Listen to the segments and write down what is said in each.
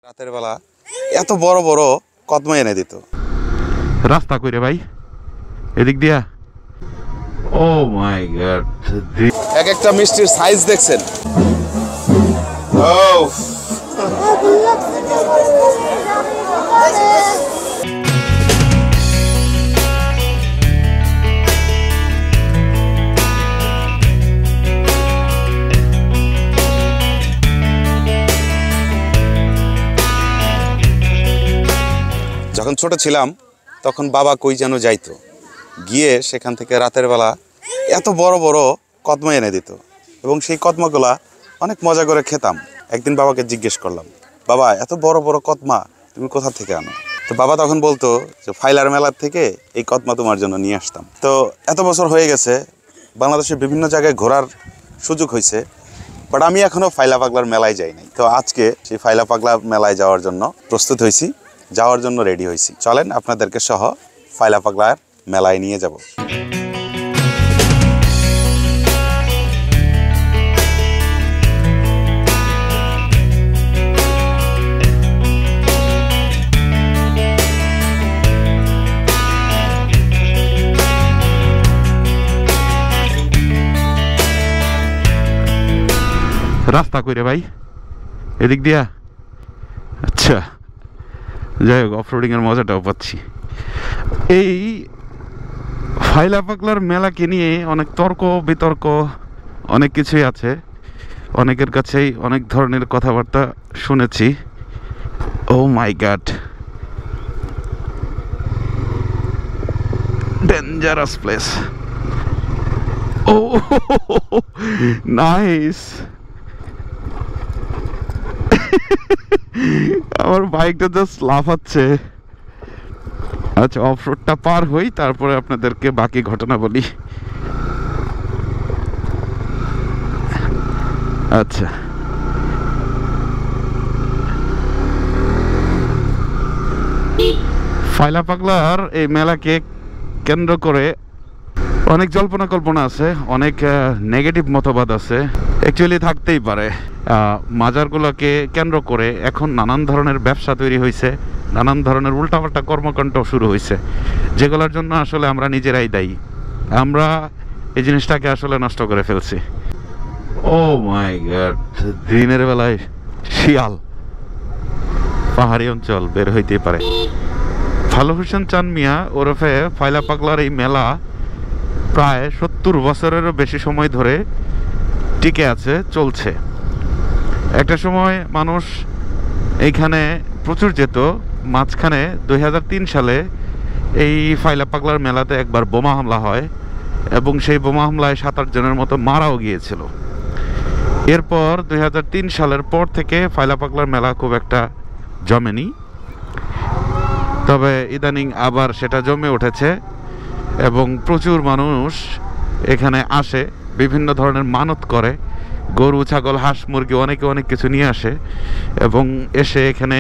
রাতের বেলা এত বড় বড় কদমা এনে দিত। রাস্তা কইরে ভাই এদিক দিয়া। ও মাই গড, এক একটা মিষ্টির সাইজ দেখছেন। যখন ছোট ছিলাম তখন বাবা কই যেন যাইতো, গিয়ে সেখান থেকে রাতের বেলা এত বড় বড় কদমা এনে দিত এবং সেই কদমাগুলা অনেক মজা করে খেতাম। একদিন বাবাকে জিজ্ঞেস করলাম, বাবা এত বড় বড় কদমা তুমি কোথা থেকে আনো? তো বাবা তখন বলতো যে ফাইলার মেলার থেকে এই কদমা তোমার জন্য নিয়ে আসতাম। তো এত বছর হয়ে গেছে, বাংলাদেশের বিভিন্ন জায়গায় ঘোরার সুযোগ হয়েছে, বাট আমি এখনো ফাইলা পাগলার মেলায় যাই নাই। তো আজকে সেই ফাইলা পাগলা মেলায় যাওয়ার জন্য প্রস্তুত হয়েছি, যাওয়ার জন্য রেডি হয়েছি। চলেন আপনাদেরকে সহ ফাইলা পাগলার মেলায় নিয়ে যাব। রাস্তা কইরে ভাই এদিক দিয়া। আচ্ছা, যাই হোক, অফরোডিং এর মজাটাও পাচ্ছি। এই ফাইলা পাগলার মেলাকে নিয়ে অনেক তর্ক বিতর্ক অনেক কিছুই আছে, অনেকের কাছেই অনেক ধরনের কথাবার্তা শুনেছি। ও মাই গড, ডেঞ্জারাস প্লেস। ও নাইস। আমার বাইকটা জাস্ট লাফাচ্ছে। আচ্ছা, অফরোডটা পার হই, তারপরে আপনাদেরকে বাকি ঘটনা বলি। আচ্ছা, ফাইলা পাগলার এই মেলাকে কেন্দ্র করে অনেক জল্পনা কল্পনা আছে, অনেক নেগেটিভ মতবাদ আছে। অ্যাকচুয়ালি থাকতেই পারে। মাজারগুলোকে কেন্দ্র করে এখন নানান ধরনের ব্যবসা তৈরি হয়েছে, নানান ধরনের উল্টাপাল্টা কর্মকাণ্ড শুরু হয়েছে, যেগুলোর জন্য আসলে আমরা নিজেরাই দায়ী। আমরা এই জিনিসটাকে আসলে নষ্ট করে ফেলছি। ও মাই গড, দিনের বেলায় শিয়াল পাহাড়ি অঞ্চল বের হইতেই পারে। ফালু হোসেন চান মিয়া ওরফে ফাইলা পাগলার এই মেলা প্রায় 70 বছরেরও বেশি সময় ধরে টিকে আছে, চলছে। একটা সময় মানুষ এইখানে প্রচুর যেত। মাঝখানে 2003 সালে এই ফাইলা পাগলার মেলাতে একবার বোমা হামলা হয় এবং সেই বোমা হামলায় 7-8 জনের মতো মারাও গিয়েছিল। এরপর 2003 সালের পর থেকে ফাইলা পাগলার মেলা খুব একটা জমেনি, তবে ইদানিং আবার সেটা জমে উঠেছে এবং প্রচুর মানুষ এখানে আসে, বিভিন্ন ধরনের মানত করে, গরু ছাগল হাঁস মুরগি অনেকে অনেক কিছু নিয়ে আসে এবং এসে এখানে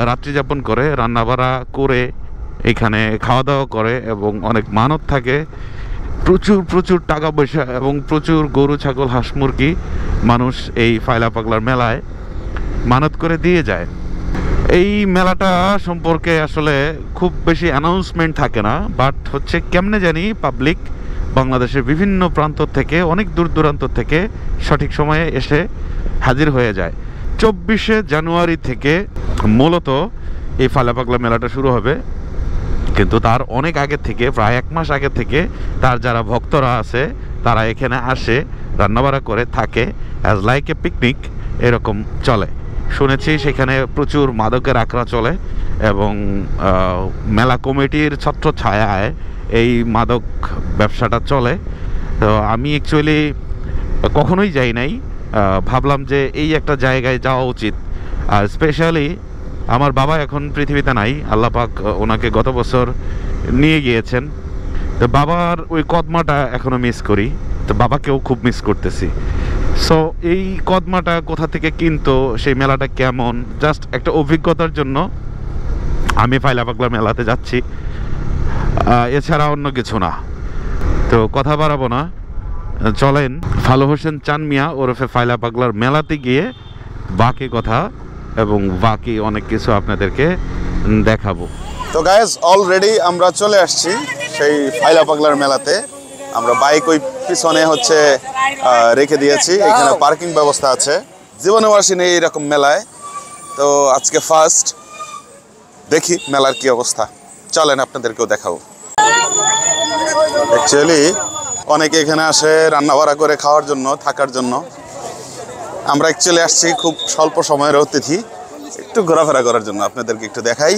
রাত্রি যাপন করে, রান্নাবাড়া করে এখানে খাওয়া দাওয়া করে এবং অনেক মানত থাকে। প্রচুর প্রচুর টাকা পয়সা এবং প্রচুর গরু ছাগল হাঁস মুরগি মানুষ এই ফাইলা পাগলার মেলায় মানত করে দিয়ে যায়। এই মেলাটা সম্পর্কে আসলে খুব বেশি অ্যানাউন্সমেন্ট থাকে না, বাট হচ্ছে কেমনে জানি পাবলিক বাংলাদেশের বিভিন্ন প্রান্ত থেকে, অনেক দূর দূরান্ত থেকে সঠিক সময়ে এসে হাজির হয়ে যায়। 24শে জানুয়ারি থেকে মূলত এই ফাইলা পাগলা মেলাটা শুরু হবে, কিন্তু তার অনেক আগে থেকে, প্রায় 1 মাস আগে থেকে তার যারা ভক্তরা আছে তারা এখানে আসে, রান্নাবাড়া করে থাকে, অ্যাজ লাইক এ পিকনিক এরকম চলে। শুনেছি সেখানে প্রচুর মাদকের আখড়া চলে এবং মেলা কমিটির ছত্র ছায়ায় এই মাদক ব্যবসাটা চলে। তো আমি অ্যাকচুয়ালি কখনোই যাই নাই, ভাবলাম যে এই একটা জায়গায় যাওয়া উচিত। আর স্পেশালি আমার বাবা এখন পৃথিবীতে নাই, আল্লাহ পাক ওনাকে গত বছর নিয়ে গিয়েছেন। তো বাবার ওই কদমাটা এখনও মিস করি, তো বাবাকেও খুব মিস করতেছি। সো এই কদমাটা কোথা থেকে কিনতো, সেই মেলাটা কেমন, জাস্ট একটা অভিজ্ঞতার জন্য আমি ফাইলা পাগলা মেলাতে যাচ্ছি, এছাড়া অন্য কিছু না। তো কথা বাড়াবো না, চলেন ফালু হোসেন চান মিয়া ওরফে ফাইলা পাগলার মেলাতে গিয়ে বাকি কথা এবং বাকি অনেক কিছু আপনাদেরকে দেখাবো। তো গাইজ অলরেডি আমরা চলে আসছি সেই ফাইলা পাগলার মেলাতে। আমরা বাইক ওই পিছনে হচ্ছে রেখে দিয়েছি, এখানে পার্কিং ব্যবস্থা আছে। জীবনেও আসিনি এইরকম মেলায়, তো আজকে ফার্স্ট। দেখি মেলার কি অবস্থা, চলেন আপনাদেরকেও দেখাবো। অ্যাকচুয়ালি অনেকে এখানে আসে রান্না বাড়া করে খাওয়ার জন্য, থাকার জন্য। আমরা অ্যাকচুয়ালি আসছি খুব স্বল্প সময়ের অতিথি, একটু ঘোরাফেরা করার জন্য। আপনাদেরকে একটু দেখাই।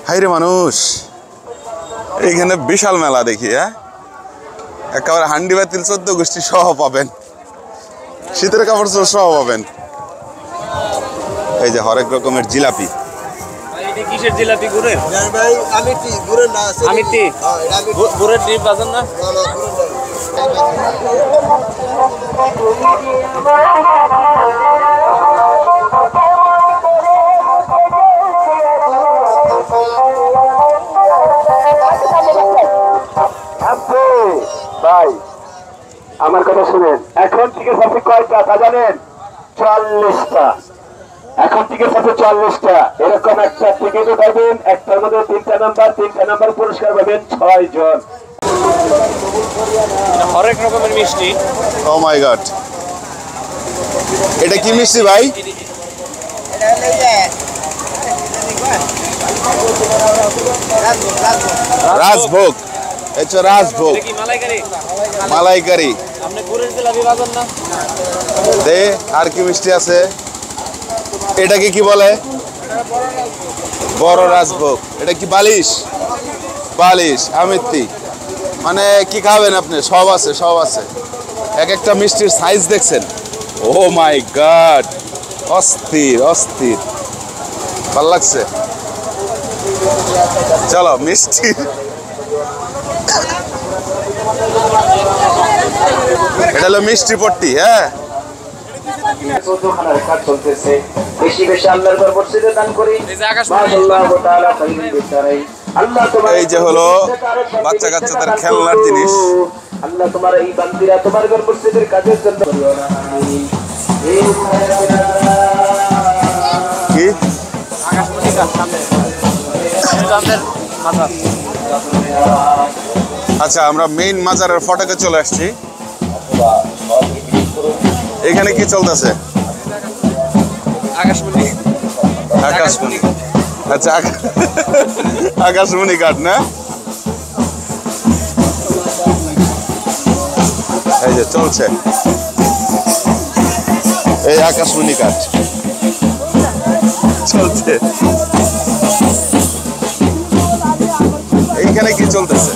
হাইরে মানুষ, এইখানে বিশাল মেলা দেখি। হ্যাঁ, একেবারে হান্ডি বাতিল 14 গোষ্ঠী সহ পাবেন, শীতের কাপড় চোপড় সহ পাবেন। এই যে হরেক রকমের জিলাপি। কিসের জিলাপি? গুড়ের? ভাই আমিটি গুড়ের না আছে। আমিটি? গুড়ের ডিপ বাজার না? ভাই আমার কথা শুনেন, এখন টিকিট আছে কয়টা তা জানেন? 40টা। এখন টিকিট আছে 40টা। এরকম একটা টিকিট পাবেন, একটার মধ্যে 3টা নাম্বার পুরস্কার পাবেন 6 জন। হরেক রকমের মিষ্টি। ও মাই গড, এটা কি মিষ্টি ভাই? রাজভোগ। এটা রাজভোগ, মালাইকারি। আপনি গুড়ের জিলাপি বাজার না? দে আর কি মিষ্টি আছে? এটাকে কি বলে? বড় রাজভোগ। এটা কি বালিশ? বালিশ আমিত্তি। মানে কি খাবেন আপনি? সব আছে, সব আছে। এক একটা মিষ্টির সাইজ দেখছেন? ও মাই গড, অস্থির অস্থির, ভাল লাগছে। চলো মিষ্টি। এটা হলো মিষ্টি পট্টি। হ্যাঁ, এই যে হলো বাচ্চা কাচ্চাদের খেলনার জিনিস। আল্লাহ তোমার এই বান্দিরা তোমার ঘর মসজিদের কাজের জন্য কি আচ্ছা, আমরা মেইন মাজারের ফটকে চলে আসছি। এখানে কি চলতেছে? আকাশমণি। আকাশমণি। আচ্ছা, আকাশমণি কাঠ না? এই যে চলছে এই আকাশমণি কাঠ চলছে। এইখানে কি চলতেছে?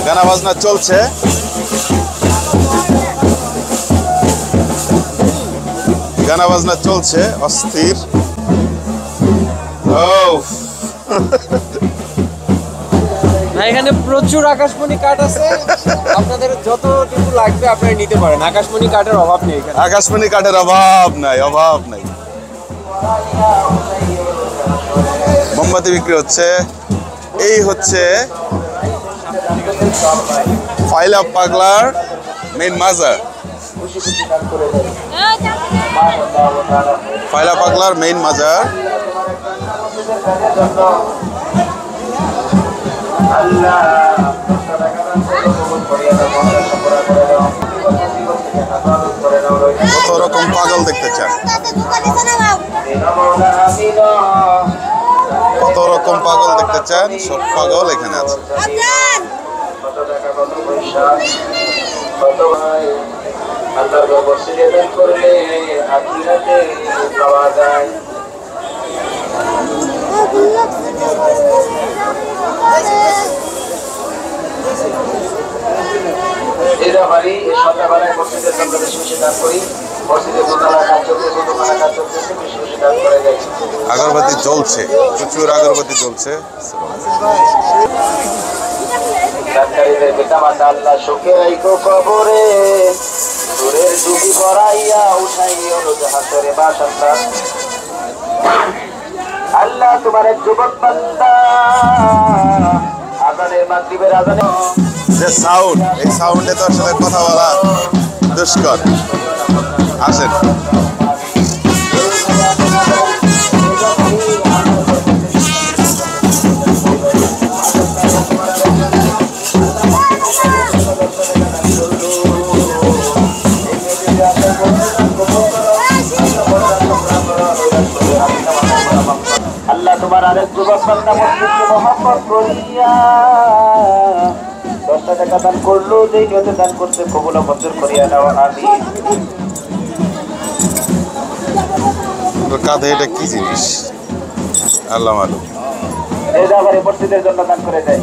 গানা বাজনা চলছে। গানা বাজনা চলছে অস্থির। এখানে প্রচুর আকাশমণি কাঠ আছে, আপনাদের যতটুকু লাগবে আপনারা নিতে পারেন। আকাশমণি কাঠের অভাব নেই এখানে। আকাশমণি কাঠের অভাব নাই, অভাব নাই। মোমবাতি বিক্রি হচ্ছে। এই হচ্ছে ফাইলা পাগলার মেইন মাজার। ফাইলা পাগলার মেইন মাজার। কত রকম পাগল দেখতে চান? কত রকম পাগল দেখতে চান? সব পাগল এখানে আছে। আগরবাতি জ্বলছে, প্রচুর আগরবাতি জ্বলছে। ডাক্তারিদের পিতা মাতা আল্লাহ সুখে রাখো কবরে, সুরের ডুবি ভরাইয়া উঠাইও হাসরে বাসাল্লাহ। আল্লাহ তোমার এক যুবক বান্দা আজানে মাগরিবের আজানে যে সাউন্ড, এই সাউন্ডে তো আসলে কথা বলা দুষ্কর। আসেন। আল্লাহ তোমার আরেক যুবক বান্দা মসজিদকে মহব্বত করিয়া 10 টাকা দান করলো, যেই নিয়তে দান করতে কবুল মঞ্জুর করিয়া নাও, আমিন। তোর কাঁধে এটা কি জিনিস? আল্লাহ মালুম। এই ব্যাপারে মসজিদের জন্য দান করে দেয়।